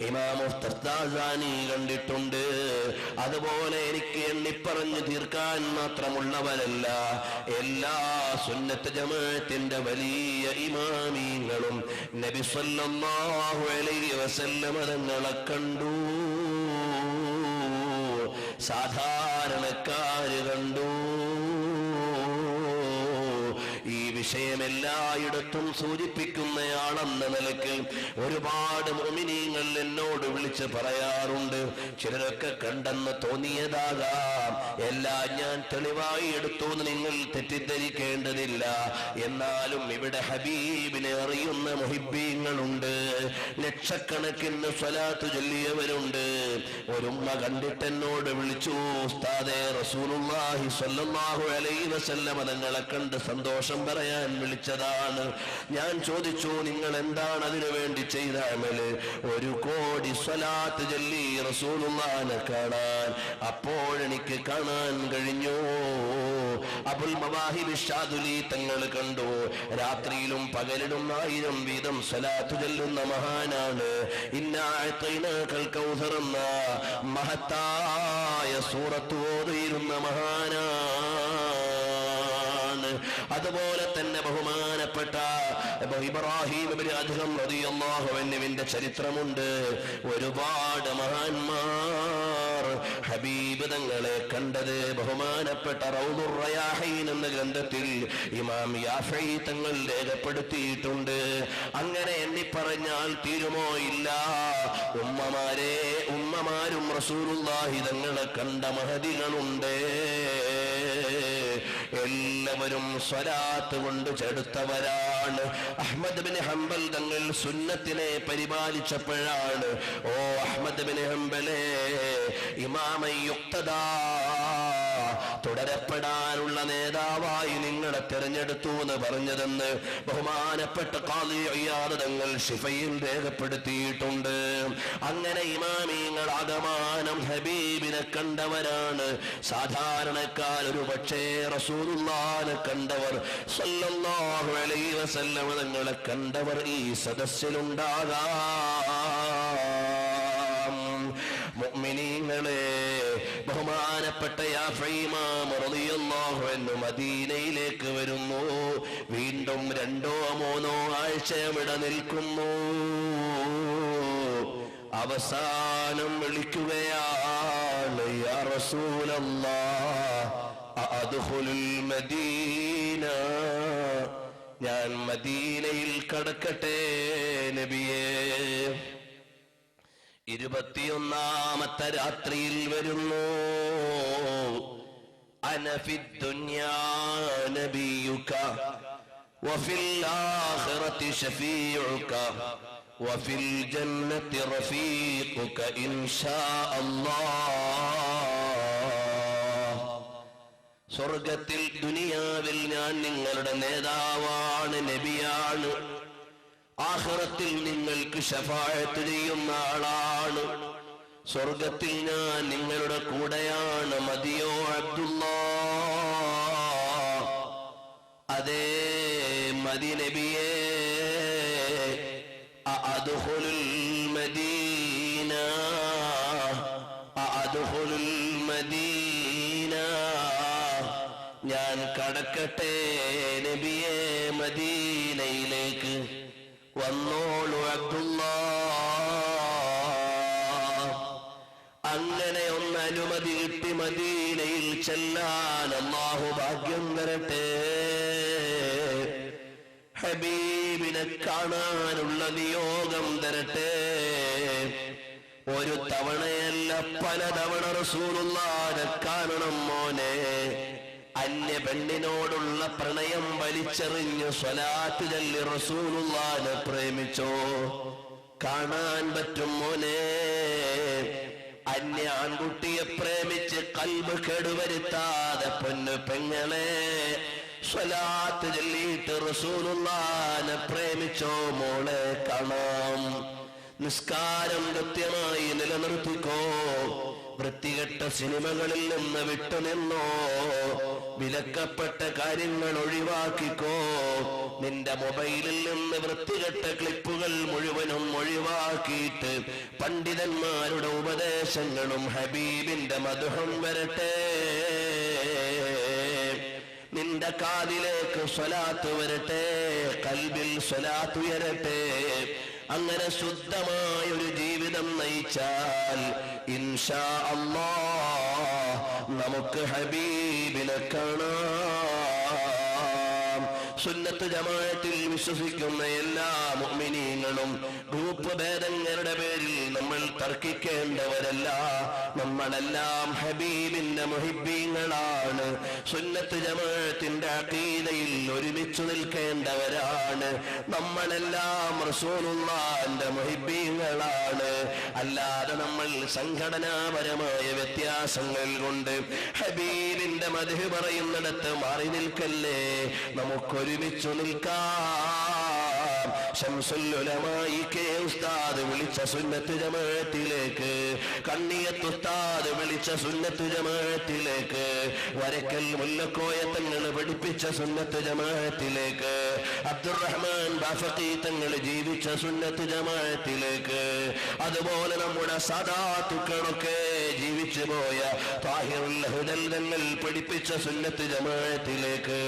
ഇമാം തസ്താസാനി കണ്ടിട്ടുണ്ട്. അതുപോലെ എനിക്ക് എണ്ണിപ്പറഞ്ഞു തീർക്കാൻ മാത്രമുള്ളവരല്ല, എല്ലാ സുന്നത്ത് ജമാഅത്തിന്റെ വലിയ ഇമാമീങ്ങളും നബി സല്ലല്ലാഹു അലൈഹി വസല്ലം തങ്ങളെ കണ്ടു. സാധാരണക്കാര് കണ്ടു. ഈ വിഷയം എല്ലായിടത്തും സൂചിപ്പിക്കുന്നയാളെന്ന നിലയ്ക്ക് ഒരുപാട് മുഅ്മിനീങ്ങൾ എന്നോട് വിളിച്ച് പറയാറുണ്ട്. ചിലരൊക്കെ കണ്ടെന്ന് തോന്നിയതാകാം, എല്ലാം ഞാൻ തെളിവായി എടുത്തു എന്ന് നിങ്ങൾ തെറ്റിദ്ധരിക്കേണ്ടതില്ല. എന്നാലും ഇവിടെ ഹബീബിനെ അറിയുന്ന മുഹിബ്ബീങ്ങളുണ്ട്, ലക്ഷക്കണക്കിന് സ്വലാത്ത് ചൊല്ലിയവരുണ്ട്. ഒരുമ്മ കണ്ടിട്ട് എന്നോട് വിളിച്ചു, ഉസ്താദേ റസൂലുള്ളാഹി സ്വല്ലല്ലാഹു അലൈഹി വസല്ലം തങ്ങളെ കണ്ട് സന്തോഷം പറയാൻ വിളിച്ചതാണ്. ഞാൻ ചോദിച്ചു, നിങ്ങൾ എന്താണ് അതിനു വേണ്ടി ചെയ്ത അമല്? 1 കോടി സ്വലാത്ത് ചൊല്ലി റസൂലുള്ളാഹിനെ കാണാൻ. അപ്പോഴെനിക്ക് കാണാൻ കഴിഞ്ഞു. അബുൽ മവാഹിബ് ശാദുലി തങ്ങൾ കണ്ടു. രാത്രിയിലും പകലിലും 1000 വീതം സ്വലാത്ത് ചൊല്ലുന്ന മഹാനാണ്. ഇന്നാ അഅ്തൈനാകൽ കൗസർ എന്ന മഹത്തായ സൂറത്ത് ഓതിയിരുന്ന മഹാനാണ്. അതുപോലെ തന്നെ ബഹുമാനപ്പെട്ട ഇബ്രാഹിം ഇബ്നു അദ്ഹം റളിയല്ലാഹു അൻഹുവിന്റെ ചരിത്രമുണ്ട്. ഒരുപാട് മഹാന്മാർ ഹബീബ് തങ്ങളെ കണ്ടത് ബഹുമാനപ്പെട്ട റൗദുർ റയാഹീൻ എന്ന ഗ്രന്ഥത്തിൽ ഇമാം യാഫഈ തങ്ങൾ രേഖപ്പെടുത്തിയിട്ടുണ്ട്. അങ്ങനെ എണ്ണിപ്പറഞ്ഞാൽ തീരുമോ? ഇല്ല. ഉമ്മമാരും റസൂലുള്ളാഹി തങ്ങളെ കണ്ട മഹദികളുണ്ട്. എല്ലാവരും സ്വലാത്ത് കൊണ്ട് ചെടുത്തവരാണ്. അഹ്മദ് ബിൻ ഹംബൽ തങ്ങൾ സുന്നത്തിനെ പരിപാലിച്ചപ്പോഴാണ്, ഓ അഹ്മദ് ബിൻ ഹംബലേ, ഇമാമൻ യുക്തദാ, തുടരപ്പെടാനുള്ള നേതാവായി നിങ്ങളെ തെരഞ്ഞെടുത്തു എന്ന് പറഞ്ഞതെന്ന് ബഹുമാനപ്പെട്ട ഖാദി ഇയാദ് തങ്ങൾ ശിഫയിൽ രേഖപ്പെടുത്തിയിട്ടുണ്ട്. അങ്ങനെ ഇമാമീങ്ങൾ ആഗമാനം ഹബീബിനെ കണ്ടവരാണ്. സാധാരണക്കാർ ഒരു പക്ഷേ റസൂലുള്ളാഹിനെ കണ്ടവർ, സല്ലല്ലാഹു അലൈഹി വസല്ലം തങ്ങളെ കണ്ടവർ ഈ സദസ്സിലുണ്ടാകാം. മുഅ്മിനീങ്ങളെ, ബഹുമാനപ്പെട്ട യാഫഈ ഇമാം റളിയല്ലാഹു അൻഹു മദീനയിലേക്ക് വരുന്നു. വീണ്ടും 2-3 ആഴ്ച ഇവിടെ നിൽക്കുന്നു. അവസാനം വിളിക്കുകയാണ്, യാ റസൂലല്ലാഹ് അദ്ഖുലുൽ മദീന, ഞാൻ മദീനയിൽ കടക്കട്ടെ നബിയേ. 21ാമത്തെ രാത്രിയിൽ വരുന്നു. അന ഫിദ്ദുനിയാ നബിയുക വഫിൽ ആഖിറതി ശഫീഉക വഫിൽ ജന്നത്തി റഫീഖുക ഇൻഷാ അല്ലാഹ്. സ്വർഗത്തിൽ ദുനിയാവിൽ ഞാൻ നിങ്ങളുടെ നേതാവാണ്, നബിയാണ്. ആഖിറത്തിൽ നിങ്ങൾക്ക് ശഫാഅത്ത് ചെയ്യുന്ന ആളാണ്. സ്വർഗത്തിൽ ഞാൻ നിങ്ങളുടെ കൂടെയാണ്. മതിയോ അബ്ദുല്ലാഹ്? അതേ മദി നബിയേ. അദ്ഖുലുൽ മദീന അദ്ഖുലുൽ മദീന. ഞാൻ കടക്കട്ടെ നബിയേ മദീനയിലേക്ക്? വന്നോളൂ അബ്ദുല്ലാഹ്. അങ്ങനെ ഒന്ന് അനുമതി കിട്ടി മദീനയിൽ ചെല്ലാൻ അല്ലാഹു ഭാഗ്യം തരട്ടെ. ഹബീബിനെ കാണാനുള്ള നിയോഗം തരട്ടെ. ഒരു തവണയല്ല പലതവണ റസൂലുള്ളാഹിനെ കാണണം മോനെ. അന്യ പെണ്ണിനോടുള്ള പ്രണയം വലിച്ചെറിഞ്ഞ് സ്വലാത്ത് ചൊല്ലി റസൂലുള്ളാഹിനെ പ്രേമിച്ചോ? കാണാൻ പറ്റും മോനെ. അന്യ ആൺകുട്ടിയെ പ്രേമിച്ച് കൽബ് കേടുവരുത്താതെ പൊന്നു പെങ്ങളെ സ്വലാത്ത് ചൊല്ലിയിട്ട് റസൂലുള്ളാഹിനെ പ്രേമിച്ചോ മോളെ? കാണാം. നിസ്കാരം കൃത്യമായി നിലനിർത്തിക്കോ. വൃത്തികെട്ട സിനിമകളിൽ നിന്ന് വിട്ടുനിന്നോ. വിലക്കപ്പെട്ട കാര്യങ്ങൾ ഒഴിവാക്കിക്കോ. നിന്റെ മൊബൈലിൽ നിന്ന് വൃത്തികെട്ട ക്ലിപ്പുകൾ മുഴുവനും ഒഴിവാക്കിയിട്ട് പണ്ഡിതന്മാരുടെ ഉപദേശങ്ങളും ഹബീബിന്റെ മദ്ഹും വരട്ടെ. നിന്റെ കാതിലേക്ക് സ്വലാത്ത് വരട്ടെ, കൽബിൽ സ്വലാത്ത് ഉയരട്ടെ. അങ്ങനെ ശുദ്ധമായ ഒരു ജീവിതം നയിച്ചാൽ ഇൻഷാ അല്ലാഹ് നമുക്ക് ഹബീബിനെ കാണാം. സുന്നത്ത് ജമാഅത്തിൽ വിശ്വസിക്കുന്ന എല്ലാ മുഅ്മിനീങ്ങളും ഗ്രൂപ്പ് ഭേദങ്ങളുടെ പേരിൽ നമ്മൾ തർക്കിക്കേണ്ടവരല്ല. നമ്മളെല്ലാം ഹബീബിന്റെ മുഹിബ്ബീങ്ങളാണ്. സുന്നത്ത് ജമാഅത്തിന്റെ അഖീദയിൽ ഒരുമിച്ച് നിൽക്കേണ്ടവരാണ്. നമ്മളെല്ലാം റസൂലുള്ളാഹിന്റെ മുഹിബ്ബീങ്ങളാണ്. അല്ലാതെ നമ്മൾ സംഘടനാപരമായ വ്യത്യാസങ്ങൾ കൊണ്ട് ഹബീബിന്റെ മദ്ഹ് പറയുന്നിടത്ത് മാറി നിൽക്കല്ലേ. നമുക്കൊരുമിച്ചു നിൽക്കാം. ശംസുൽ ഉലമാ കെ ഉസ്താദ് വിളിച്ച സുന്നത്ത് ജമാഅത്തിലേക്ക്, കണ്ണിയത്ത് ഉസ്താദ് വിളിച്ച സുന്നത്ത് ജമാഅത്തിലേക്ക്, വരക്കൽ മുല്ലക്കോയ തങ്ങൾ പഠിപ്പിച്ച സുന്നത്ത് ജമാഅത്തിലേക്ക്, അബ്ദുറഹ്മാൻ ബാഫഖി തങ്ങൾ ജീവിച്ച സുന്നത്ത് ജമാഅത്തിലേക്ക്, അതുപോലെ നമ്മുടെ സാദാത്തുക്കളൊക്കെ ജീവിച്ചു പോയ താഹിറുൽ ഹുദൽ തങ്ങൾ പഠിപ്പിച്ച സുന്നത്ത് ജമാഅത്തിലേക്ക്,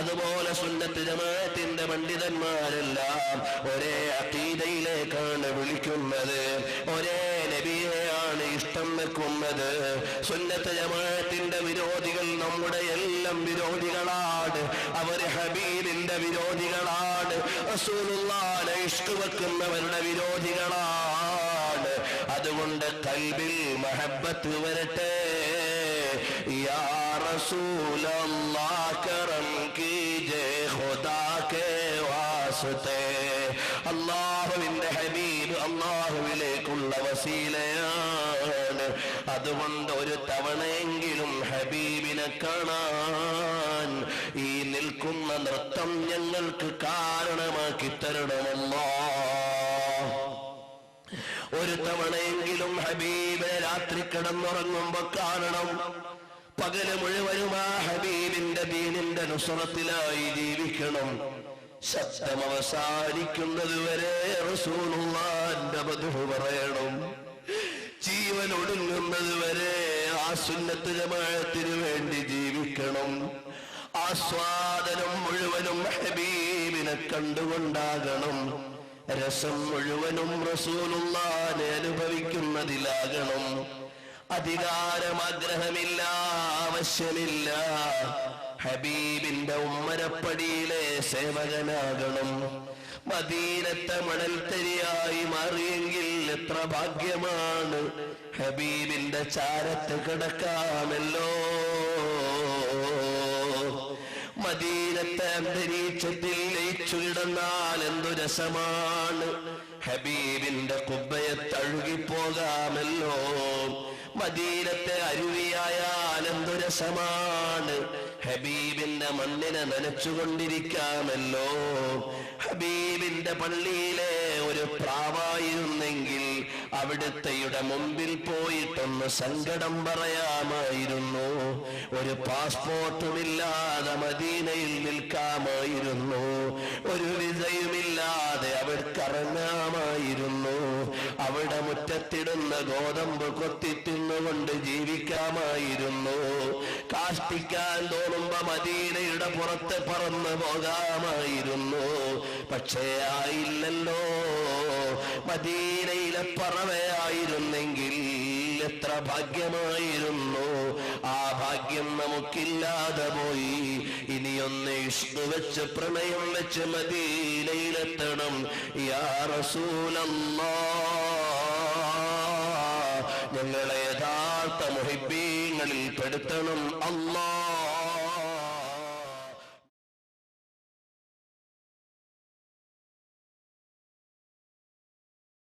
അതുപോലെ സുന്നത്ത് ജമാഅത്തിന്റെ പണ്ഡിതന്മാരെല്ലാം ഒരേ അഖീദയിലേക്കാണ് വിളിക്കുന്നത്. ഒരേ നബിയെയാണ് ഇഷ്ടം വെക്കുന്നത്. സുന്നത്ത് ജമാഅത്തിന്റെ വിരോധികൾ നമ്മുടെ എല്ലാം വിരോധികളാണ്. അവർ ഹബീബിന്റെ വിരോധികളാണ്. റസൂലുള്ളാഹിനെ ഇഷ്ക് വെക്കുന്നവരുടെ വിരോധികളാണ്. അതുകൊണ്ട് കൽബിൽ മഹബ്ബത്ത് വരട്ടെ. യാ റസൂലല്ലാഹ് കറം കീജേ ഖുദാ കേ വാസ്തേ. അല്ലാഹുവിന്റെ ഹബീബ് അല്ലാഹുവിലേക്കുള്ള വസീലയാണ്. അതുകൊണ്ട് ഒരു തവണയെങ്കിലും ഹബീബിനെ കാണാൻ ഈ നിൽക്കുന്ന നൃത്തം ഞങ്ങൾക്ക് കാരണമാക്കി തരണമല്ലാഹ്. ഒരു തവണയെങ്കിലും ഹബീബിനെ രാത്രി കിടന്നുറങ്ങുമ്പോ കാണണം. പകല് മുഴുവനും ആ ഹബീബിന്റെ ദീനിന്റെ നുസ്രത്തിലായി ജീവിക്കണം. ശബ്ദം അവസാനിക്കുന്നത് വരെ റസൂലുള്ളാഹിന്റെ മദ്ഹ് പറയണം. ജീവൻ ഒടുങ്ങുന്നത് വരെ ആ സുന്നത്ത് ജമാഅത്തിന് വേണ്ടി ജീവിക്കണം. ആസ്വാദനം മുഴുവനും ഹബീബിനെ കണ്ടുകൊണ്ടാകണം. രസം മുഴുവനും റസൂലുള്ളാഹിനെ അനുഭവിക്കുന്നതിലാകണം. അധികാരം ആഗ്രഹമില്ല, ആവശ്യമില്ല. ഹബീബിന്റെ ഉമ്മരപ്പടിയിലെ സേവകനാകണം. മദീനത്തെ മണൽത്തരിയായി മാറിയെങ്കിൽ എത്ര ഭാഗ്യമാണ്. ഹബീബിന്റെ ചാരത്ത് കിടക്കാമല്ലോ. മദീനത്തെ മദീനത്തെ അന്തരീക്ഷത്തിൽ ലയിച്ചു കിടന്നാൽ എന്തു രസമാണ്. ഹബീബിന്റെ കുബ്ബയെ തഴുകിപ്പോകാമല്ലോ. മദീനത്തെ അരുവിയായാൽ എന്തു രസമാണ്. ഹബീബിന്റെ മണ്ണിനെ നനച്ചുകൊണ്ടിരിക്കാമല്ലോ. ഹബീബിന്റെ പള്ളിയിലെ ഒരു പ്രാവായിരുന്നെങ്കിൽ അവിടുത്തെയുടെ മുമ്പിൽ പോയിട്ടൊന്ന് സങ്കടം പറയാമായിരുന്നു. ഒരു പാസ്പോർട്ടുമില്ലാതെ മദീനയിൽ നിൽക്കാമായിരുന്നു. ഒരു വിസയുമില്ലാതെ അവർക്കിറങ്ങാമായിരുന്നു. അവിടെ മുറ്റത്തിടുന്ന ഗോതമ്പ് കൊത്തിത്തിന്നുകൊണ്ട് ജീവിക്കാമായിരുന്നു. കാഷ്ടിക്കാൻ തോന്നുമ്പോ മദീനയുടെ പുറത്ത് പറന്നു പോകാമായിരുന്നു. പക്ഷേ ആയില്ലല്ലോ. മദീനയിലെ പറവയായിരുന്നെങ്കിൽ എത്ര ഭാഗ്യമായിരുന്നു. ആ ഭാഗ്യം നമുക്കില്ലാതെ പോയി. ഇനിയൊന്ന് ഇഷ്ക് വെച്ച് പ്രണയം വെച്ച് മദീനയിലെത്തണം. യാ റസൂലല്ലാഹ്, ഞങ്ങളെ യഥാർത്ഥ മുഹിബ്ബീങ്ങളിൽ പെടുത്തണം അല്ലാഹ്.